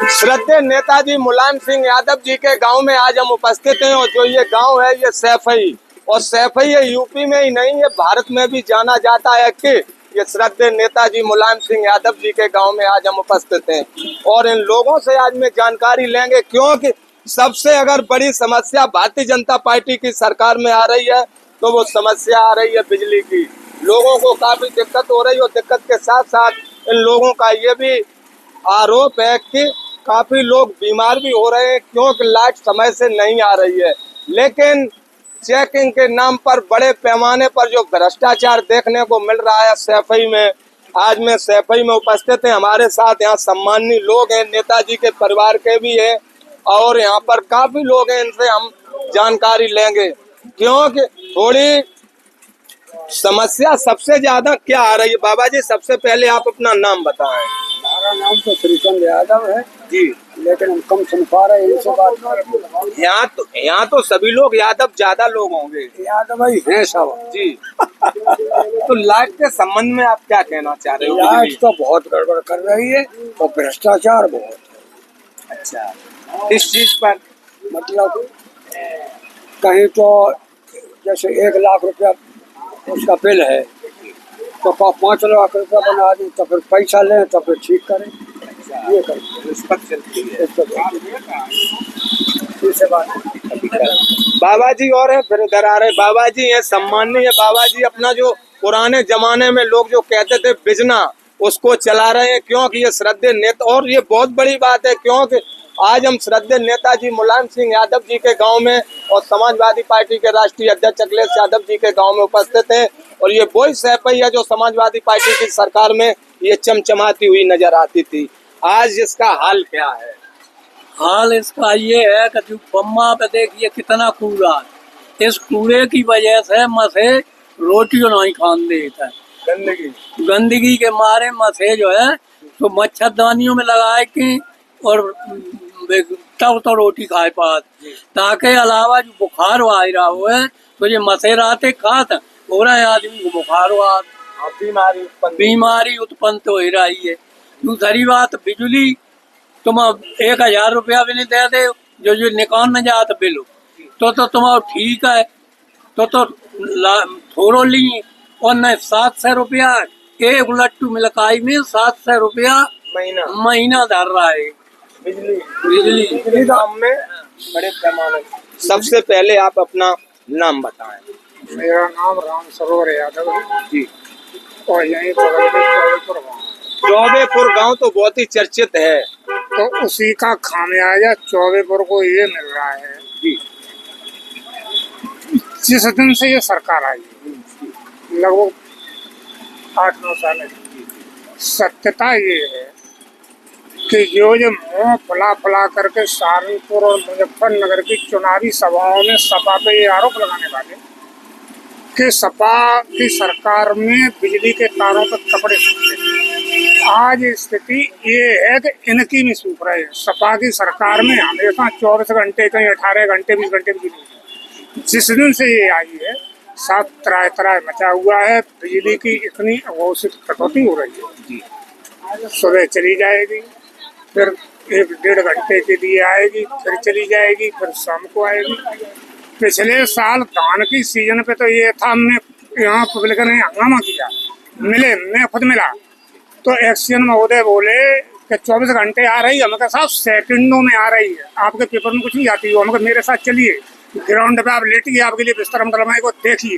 श्रद्धेय नेताजी मुलायम सिंह यादव जी के गांव में आज हम उपस्थित हैं और जो ये गांव है ये सैफई, और सैफई ये यूपी में ही नहीं, ये भारत में भी जाना जाता है कि ये श्रद्धेय नेताजी मुलायम सिंह यादव जी के गांव में आज हम उपस्थित हैं और इन लोगों से आज में जानकारी लेंगे, क्योंकि सबसे अगर बड़ी समस्या भारतीय जनता पार्टी की सरकार में आ रही है तो वो समस्या आ रही है बिजली की। लोगों को काफी दिक्कत हो रही है और दिक्कत के साथ साथ इन लोगों का ये भी आरोप है कि काफी लोग बीमार भी हो रहे हैं क्योंकि लाइट समय से नहीं आ रही है। लेकिन चेकिंग के नाम पर बड़े पैमाने पर जो भ्रष्टाचार देखने को मिल रहा है सैफई में, आज मैं सैफई में उपस्थित है, हमारे साथ यहाँ सम्मानीय लोग हैं, नेताजी के परिवार के भी हैं और यहाँ पर काफी लोग हैं, इनसे हम जानकारी लेंगे क्योंकि थोड़ी समस्या सबसे ज्यादा क्या आ रही है। बाबा जी सबसे पहले आप अपना नाम बताएं। हमारा नाम तो श्रीचंद यादव है जी, लेकिन हम कम सुन पा रहे हैं इनसे बात। यहाँ तो सभी लोग यादव ज्यादा लोग होंगे, यादव ही हैं सब जी। तो लाइट के संबंध में आप क्या कहना चाह रहे हो? लाइट तो बहुत गड़बड़ कर रही है और भ्रष्टाचार बहुत है। अच्छा, किस चीज पर? मतलब कहीं तो जैसे 1 लाख रुपया उसका बिल है तो 5 लाख रुपया बना दें तो फिर पैसा लें तो फिर ठीक करें। ये बाबा जी और है, फिर उधर आ रहे बाबा जी हैं, सम्मानीय बाबा जी। अपना जो पुराने जमाने में लोग जो कहते थे बिजना, उसको चला रहे हैं क्योंकि ये श्रद्धेय नेता, और ये बहुत बड़ी बात है क्योंकि आज हम श्रद्धेय नेताजी मुलायम सिंह यादव जी के गांव में और समाजवादी पार्टी के राष्ट्रीय अध्यक्ष अखिलेश यादव जी के गांव में उपस्थित हैं और ये वही सैफई है जो समाजवादी पार्टी की सरकार में ये चमचमाती हुई नजर आती थी। आज इसका हाल क्या है? हाल इसका ये है कि जो बम्मा पे देखिए कितना कूड़ा, इस कूड़े की वजह से मसे रोटी नहीं खान देता है। गंदगी के मारे मसे जो है तो मच्छरदानियों में लगाए के और तब तो रोटी खाए पात, ताकि अलावा जो बुखार आ रहा हुआ है तो ये मसेराते खात हो रहा है, आदमी को बुखार हुआ, बीमारी उत्पन्न तो हो रही है। दूसरी बात, बिजली तुम 1000 रुपया भी नहीं दे दे जो निकाल न जात बिल तो तुम ठीक है तो थोड़ो ली और न 700 रुपया एक लट्टू मिलकाई में 700 रुपया महीना धर रहा है बिजली दाम में बड़े पैमाने। सबसे पहले आप अपना नाम बताएं। मेरा नाम राम सरोवर यादव है जी, और यहीं चौबेपुर गाँव। चौबेपुर गांव तो बहुत ही चर्चित है, तो उसी का खामियाजा चौबेपुर को ये मिल रहा है जी। जिस दिन से ये सरकार आई लगभग 8-9 साल है, सत्यता ये है कि जो मुँह फुला करके सहारनपुर और मुजफ्फरनगर की चुनावी सभाओं में सपा पे ये आरोप लगाने वाले कि सपा की सरकार में बिजली के तारों पर कपड़े सूखते हैं। आज स्थिति ये है कि इनकी भी सूख रहे हैं। सपा की सरकार में हमेशा 24 घंटे कहीं 18 घंटे 20 घंटे बिजली, जिस दिन से ये आई है साथ त्राय मचा हुआ है। बिजली की इतनी अघोषित कटौती हो रही है, सुबह चली जाएगी, फिर 1-1.5 घंटे के लिए आएगी, फिर चली जाएगी, फिर शाम को आएगी। पिछले साल धान की सीजन पे तो ये था, हमने यहाँ पब्लिक ने हंगामा किया, मैं खुद मिला तो एक्सीजन महोदय बोले कि 24 घंटे आ रही है, हमने कहा साहब सेकंडों में आ रही है, आपके पेपर में कुछ नहीं आती हो। हमने मेरे साथ चलिए ग्राउंड पे, आप लेटिए, आपके लिए बिस्तर हम डलवाए को देखिए,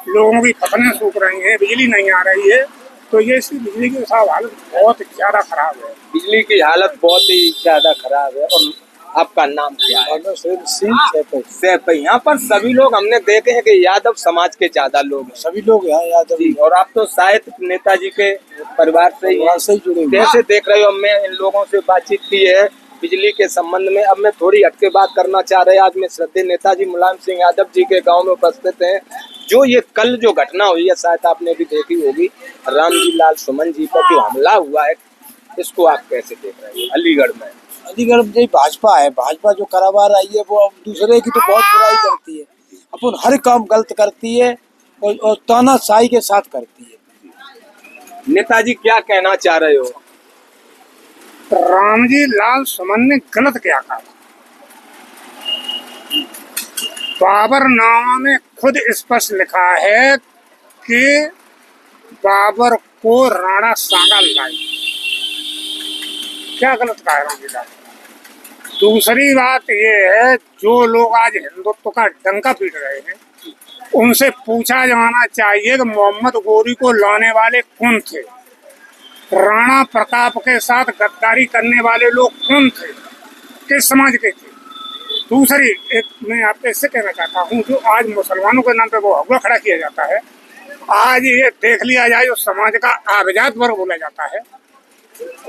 लोगों की फसलें सूख रही हैं, बिजली नहीं आ रही है। तो ये इसकी बिजली की हालत बहुत ज्यादा खराब है। बिजली की हालत बहुत ही ज्यादा खराब है। और आपका नाम क्या है? सैफई। यहाँ पर सभी लोग हमने देखे हैं कि यादव समाज के ज्यादा लोग हैं, सभी लोग यहाँ यादव जी। और आप तो शायद नेताजी के परिवार से ही जुड़े। कैसे देख रहे हो? मैं इन लोगों से बातचीत की है बिजली के संबंध में। अब मैं थोड़ी हटके बात करना चाह रहे हैं। आज मैं श्रद्धेय नेताजी मुलायम सिंह यादव जी के गांव में उपस्थित हैं। जो ये कल जो घटना हुई है शायद आपने भी देखी होगी, रामजी लाल सुमन जी पर जो हमला हुआ है, इसको आप कैसे देख रहे हैं? अलीगढ़ में भाजपा है, भाजपा जो करवा रही है वो दूसरे की तो बहुत बुराई करती है, अपन हर काम गलत करती है और तानाशाही के साथ करती है। नेताजी क्या कहना चाह रहे हो? रामजी लाल सुमन ने गलत क्या कहा? बाबरनामा में खुद स्पष्ट लिखा है कि बाबर को राणा सांगा लाई। क्या गलत कहा है रामजी लाल? दूसरी बात ये है, जो लोग आज हिंदुत्व का डंका पीट रहे हैं उनसे पूछा जाना चाहिए कि मोहम्मद गोरी को लाने वाले कौन थे, राणा प्रताप के साथ गद्दारी करने वाले लोग कौन थे, किस समाज के थे। दूसरी एक मैं आपको इससे कहना चाहता हूँ, जो आज मुसलमानों के नाम पे वो हवा खड़ा किया जाता है, आज ये देख लिया जाए जो समाज का आबजात वर्ग बोला जाता है,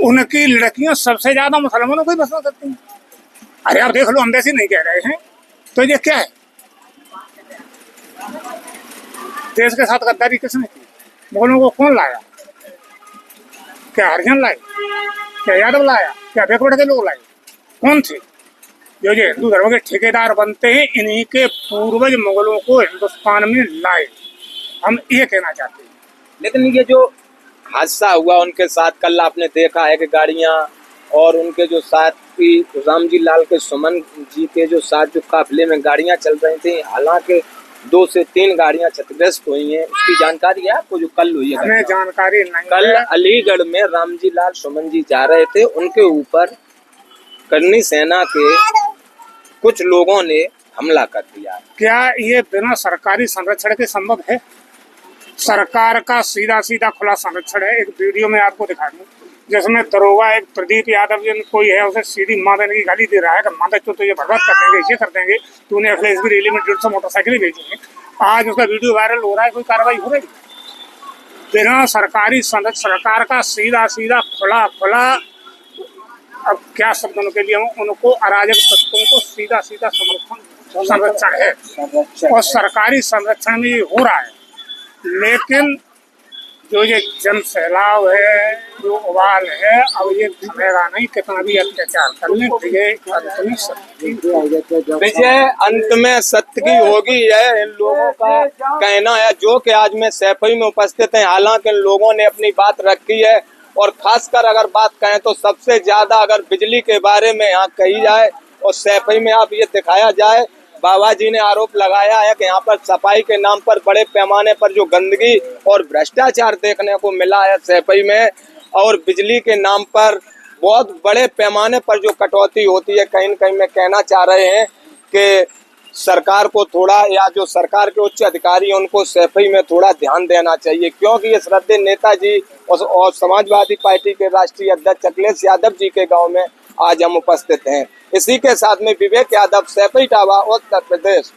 उनकी लड़कियां सबसे ज्यादा मुसलमानों को ही पसंद करती हैं। अरे आप देख लो, हम वैसे नहीं कह रहे हैं, तो ये क्या है? देश के साथ गद्दारी किसने की? मुगलों को कौन लाया? क्या हरिजन लाए? क्या यादव लाया? क्या बैकवर्ड के लोग लाए? कौन थे? जो हिंदू धर्म के ठेकेदार बनते हैं, इन्हीं के पूर्वज मुगलों को हिंदुस्तान में लाए, हम ये कहना चाहते हैं। लेकिन ये जो हादसा हुआ उनके साथ, कल आपने देखा है कि गाड़ियां और उनके जो साथ की रामजी लाल के सुमन जी के जो साथ जो काफिले में गाड़ियां चल रही थी, हालांकि 2 से 3 गाड़ियां क्षतिग्रस्त हुई हैं, उसकी जानकारी है आपको? जो कल हुई है, हमें जानकारी नहीं। कल अलीगढ़ में रामजी लाल सुमन जी जा रहे थे, उनके ऊपर करनी सेना के कुछ लोगों ने हमला कर दिया। क्या ये बिना सरकारी संरक्षण के संभव है? सरकार का सीधा सीधा खुला संरक्षण है। एक वीडियो में आपको दिखा दूं, जिसमें दरोगा एक प्रदीप यादव जन कोई है, उसे सीधी माँ बहन की गाली दे रहा है कि माता तो ये बर्बाद कर देंगे, ये कर देंगे, तूने एफएसबी रैली में 150 मोटरसाइकिलें भेजी हैं। आज उसका वीडियो वायरल हो रहा है, कोई कार्रवाई हो रही? बिना सरकारी संरक्षण, सरकार का सीधा सीधा खुला, अब क्या शब्द उनके लिए, उनको अराजक तत्वों को सीधा सीधा संरक्षण है, और सरकारी संरक्षण में ये हो रहा है। लेकिन जो ये जन सैलाब है, जो उबाल है, अब ये थमेगा नहीं, कितना भी अत्याचार कर लें, विजय अंत में सत्य की होगी, है इन लोगों का कहना है, जो कि आज में सैफई में उपस्थित हैं। हालांकि इन लोगों ने अपनी बात रखी है, और खासकर अगर बात कहें तो सबसे ज्यादा अगर बिजली के बारे में यहाँ कही जाए और सैफई में आप ये दिखाया जाए, बाबा जी ने आरोप लगाया है कि यहाँ पर सफाई के नाम पर बड़े पैमाने पर जो गंदगी और भ्रष्टाचार देखने को मिला है सैफई में, और बिजली के नाम पर बहुत बड़े पैमाने पर जो कटौती होती है, कहीं न कहीं में कहना चाह रहे हैं कि सरकार को थोड़ा, या जो सरकार के उच्च अधिकारी हैं उनको सैफई में थोड़ा ध्यान देना चाहिए, क्योंकि ये श्रद्धेय नेताजी और समाजवादी पार्टी के राष्ट्रीय अध्यक्ष अखिलेश यादव जी के गाँव में आज हम उपस्थित हैं। इसी के साथ में विवेक यादव, सैफई टावा, उत्तर प्रदेश।